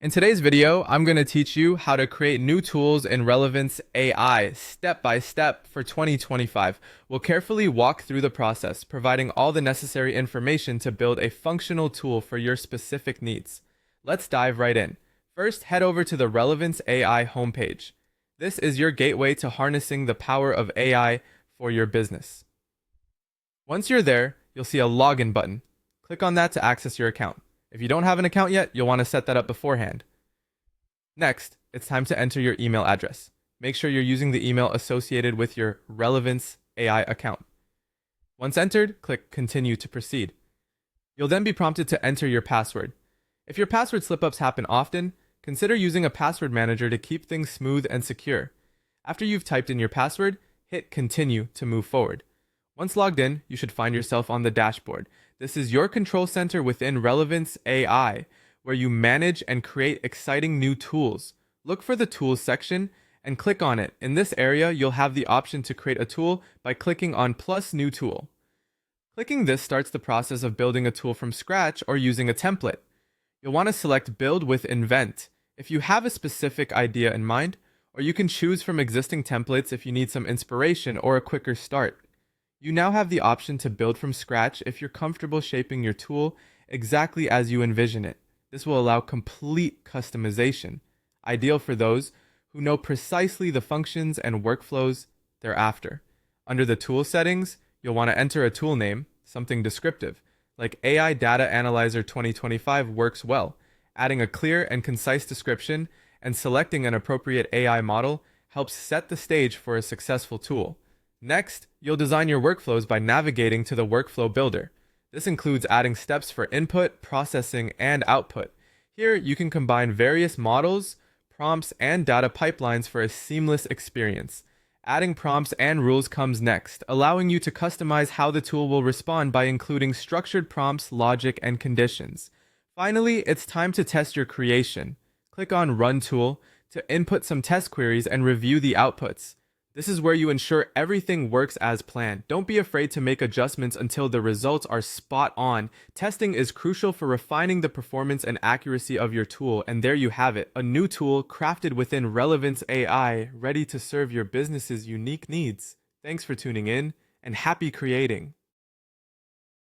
In today's video, I'm going to teach you how to create new tools in Relevance AI step by step for 2025. We'll carefully walk through the process, providing all the necessary information to build a functional tool for your specific needs. Let's dive right in. First, head over to the Relevance AI homepage. This is your gateway to harnessing the power of AI for your business. Once you're there, you'll see a login button. Click on that to access your account. If you don't have an account yet, you'll want to set that up beforehand. Next, it's time to enter your email address. Make sure you're using the email associated with your Relevance AI account. Once entered, click Continue to proceed. You'll then be prompted to enter your password. If your password slip-ups happen often, consider using a password manager to keep things smooth and secure. After you've typed in your password, hit Continue to move forward. Once logged in, you should find yourself on the dashboard. This is your control center within Relevance AI, where you manage and create exciting new tools. Look for the Tools section and click on it. In this area, you'll have the option to create a tool by clicking on Plus New Tool. Clicking this starts the process of building a tool from scratch or using a template. You'll want to select Build with Invent if you have a specific idea in mind, or you can choose from existing templates if you need some inspiration or a quicker start. You now have the option to build from scratch if you're comfortable shaping your tool exactly as you envision it. This will allow complete customization, ideal for those who know precisely the functions and workflows they're after. Under the tool settings, you'll want to enter a tool name, something descriptive, like AI Data Analyzer 2025 works well. Adding a clear and concise description and selecting an appropriate AI model helps set the stage for a successful tool. Next, you'll design your workflows by navigating to the Workflow Builder. This includes adding steps for input, processing, and output. Here, you can combine various models, prompts, and data pipelines for a seamless experience. Adding prompts and rules comes next, allowing you to customize how the tool will respond by including structured prompts, logic, and conditions. Finally, it's time to test your creation. Click on Run Tool to input some test queries and review the outputs. This is where you ensure everything works as planned. Don't be afraid to make adjustments until the results are spot on. Testing is crucial for refining the performance and accuracy of your tool, and there you have it, a new tool crafted within Relevance AI, ready to serve your business's unique needs. Thanks for tuning in, and happy creating.